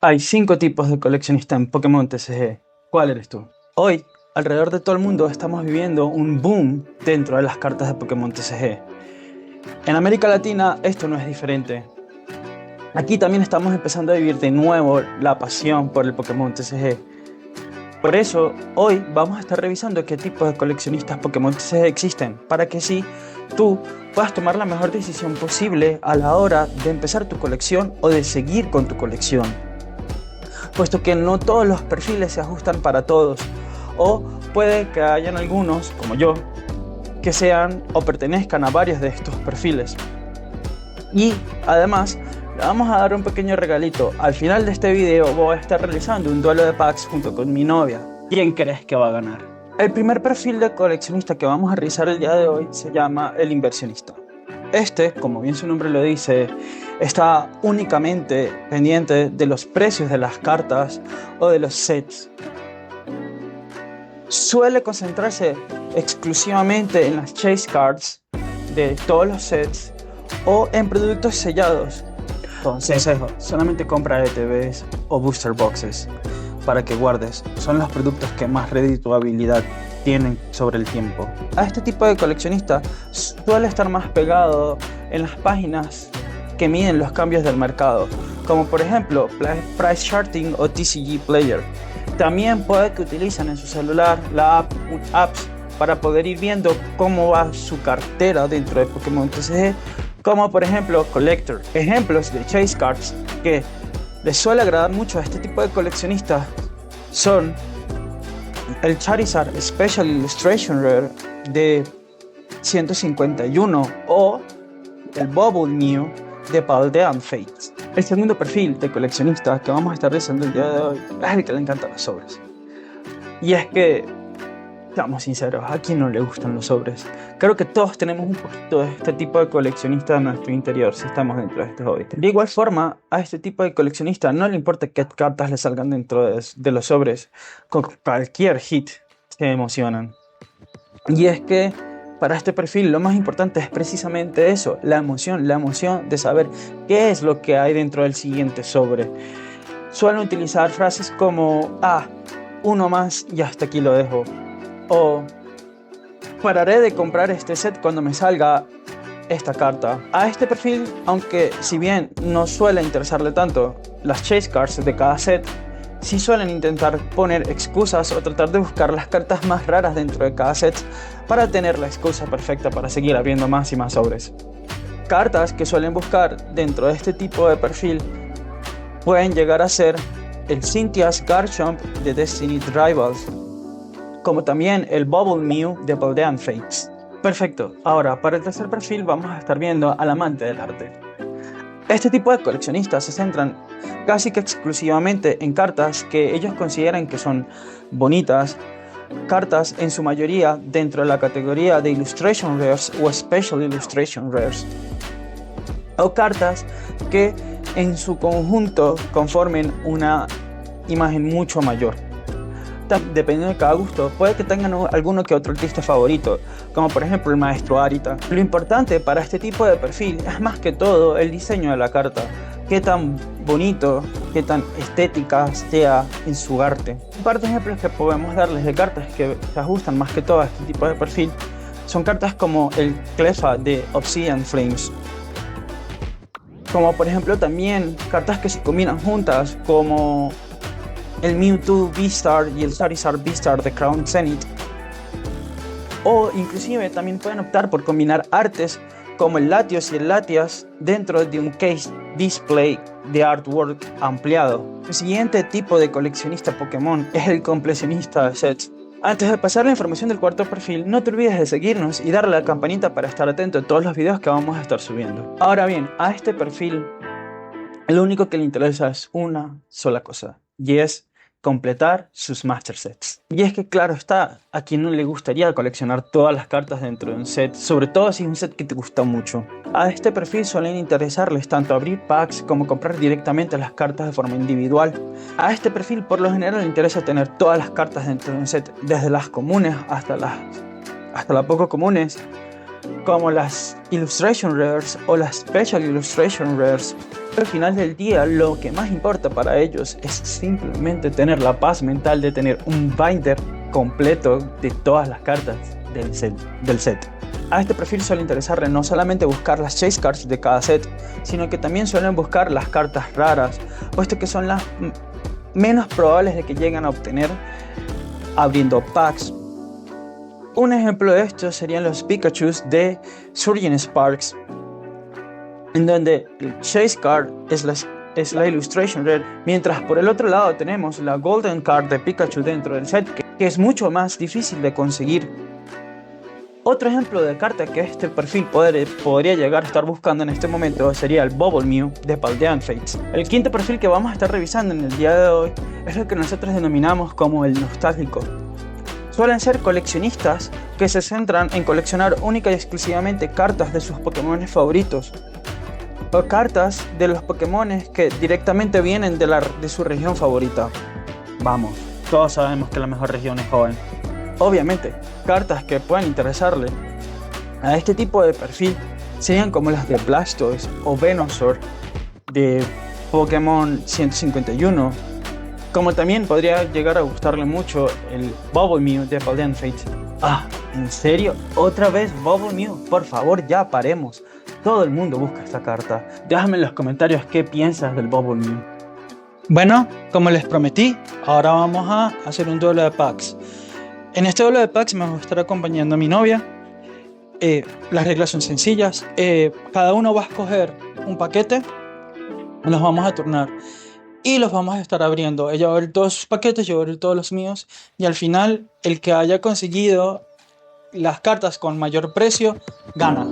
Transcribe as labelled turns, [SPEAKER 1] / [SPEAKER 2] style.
[SPEAKER 1] Hay 5 tipos de coleccionistas en Pokémon TCG. ¿Cuál eres tú? Hoy, alrededor de todo el mundo, estamos viviendo un boom dentro de las cartas de Pokémon TCG. En América Latina esto no es diferente. Aquí también estamos empezando a vivir de nuevo la pasión por el Pokémon TCG. Por eso, hoy vamos a estar revisando qué tipos de coleccionistas Pokémon TCG existen, para que sí, tú puedas tomar la mejor decisión posible a la hora de empezar tu colección o de seguir con tu colección. Puesto que no todos los perfiles se ajustan para todos, o puede que hayan algunos, como yo, que sean o pertenezcan a varios de estos perfiles. Y además, le vamos a dar un pequeño regalito. Al final de este video voy a estar realizando un duelo de packs junto con mi novia. ¿Quién crees que va a ganar? El primer perfil de coleccionista que vamos a realizar el día de hoy se llama el inversionista. Este, como bien su nombre lo dice, está únicamente pendiente de los precios de las cartas o de los sets. Suele concentrarse exclusivamente en las chase cards de todos los sets o en productos sellados. Entonces, solamente compra ETBs o booster boxes para que guardes. Son los productos que más redituabilidad tienen sobre el tiempo. A este tipo de coleccionista suele estar más pegado en las páginas que miden los cambios del mercado, como por ejemplo Price Charting o TCG Player. También puede que utilicen en su celular apps para poder ir viendo cómo va su cartera dentro de Pokémon TCG, como por ejemplo Collector. Ejemplos de chase cards que les suele agradar mucho a este tipo de coleccionistas son el Charizard Special Illustration Rare de 151 o el Bubble Mew de Paldean Fates. El segundo perfil de coleccionista que vamos a estar realizando el día de hoy es el que le encantan los sobres. Y es que, seamos sinceros, ¿a quién no le gustan los sobres? Creo que todos tenemos un poquito de este tipo de coleccionista en nuestro interior si estamos dentro de este hobby. De igual forma, a este tipo de coleccionista no le importa qué cartas le salgan dentro de los sobres. Con cualquier hit se emocionan. Y es que para este perfil lo más importante es precisamente eso, la emoción de saber qué es lo que hay dentro del siguiente sobre. Suelen utilizar frases como, uno más y hasta aquí lo dejo. O pararé de comprar este set cuando me salga esta carta. A este perfil, aunque si bien no suele interesarle tanto las chase cards de cada set, sí suelen intentar poner excusas o tratar de buscar las cartas más raras dentro de cada set para tener la excusa perfecta para seguir abriendo más y más sobres. Cartas que suelen buscar dentro de este tipo de perfil pueden llegar a ser el Cynthia's Garchomp de Destiny Rivals, como también el Bubble Mew de Paldean Fates. Perfecto, ahora para el tercer perfil vamos a estar viendo al amante del arte. Este tipo de coleccionistas se centran casi que exclusivamente en cartas que ellos consideran que son bonitas, cartas en su mayoría dentro de la categoría de Illustration Rares o Special Illustration Rares, o cartas que en su conjunto conformen una imagen mucho mayor. Dependiendo de cada gusto, puede que tengan alguno que otro artista favorito, como por ejemplo el maestro Arita. Lo importante para este tipo de perfil es más que todo el diseño de la carta, qué tan bonito, qué tan estética sea en su arte. Un par de ejemplos que podemos darles de cartas que se ajustan más que todo a este tipo de perfil son cartas como el Cleffa de Obsidian Flames, como por ejemplo también cartas que se combinan juntas como el Mewtwo V-Star y el Charizard V-Star de Crown Zenith. O inclusive también pueden optar por combinar artes como el Latios y el Latias dentro de un case display de artwork ampliado. El siguiente tipo de coleccionista Pokémon es el completionista de sets. Antes de pasar la información del cuarto perfil, no te olvides de seguirnos y darle a la campanita para estar atento a todos los videos que vamos a estar subiendo. Ahora bien, a este perfil lo único que le interesa es una sola cosa, y es completar sus master sets. Y es que claro está, a quien no le gustaría coleccionar todas las cartas dentro de un set, sobre todo si es un set que te gusta mucho. A este perfil suelen interesarles tanto abrir packs como comprar directamente las cartas de forma individual. A este perfil por lo general le interesa tener todas las cartas dentro de un set, desde las comunes hasta las poco comunes, como las Illustration Rares o las Special Illustration Rares. Al final del día, lo que más importa para ellos es simplemente tener la paz mental de tener un binder completo de todas las cartas del set. A este perfil suele interesarle no solamente buscar las chase cards de cada set, sino que también suelen buscar las cartas raras, puesto que son las menos probables de que lleguen a obtener abriendo packs. Un ejemplo de esto serían los Pikachus de Surging Sparks, en donde el Chase Card es la Illustration Rare, mientras por el otro lado tenemos la Golden Card de Pikachu dentro del set, que es mucho más difícil de conseguir. Otro ejemplo de carta que este perfil podría llegar a estar buscando en este momento sería el Bubble Mew de Paldean Fates. El quinto perfil que vamos a estar revisando en el día de hoy es lo que nosotros denominamos como el nostálgico. Suelen ser coleccionistas que se centran en coleccionar única y exclusivamente cartas de sus Pokémon favoritos, o cartas de los Pokémon que directamente vienen de su región favorita. Vamos, todos sabemos que la mejor región es Hoenn. Obviamente, cartas que puedan interesarle a este tipo de perfil serían como las de Blastoise o Venusaur de Pokémon 151, como también podría llegar a gustarle mucho el Bubble Mew de Paldean Fates. ¿En serio? ¿Otra vez Bubble Mew? Por favor, ya paremos. Todo el mundo busca esta carta. Déjame en los comentarios qué piensas del Bubble Mew. Bueno, como les prometí, ahora vamos a hacer un duelo de packs. En este duelo de packs me va a estar acompañando a mi novia. Las reglas son sencillas. Cada uno va a escoger un paquete. Los vamos a turnar y los vamos a estar abriendo. Ella va a abrir todos sus paquetes, yo voy a abrir todos los míos. Y al final, el que haya conseguido las cartas con mayor precio, gana.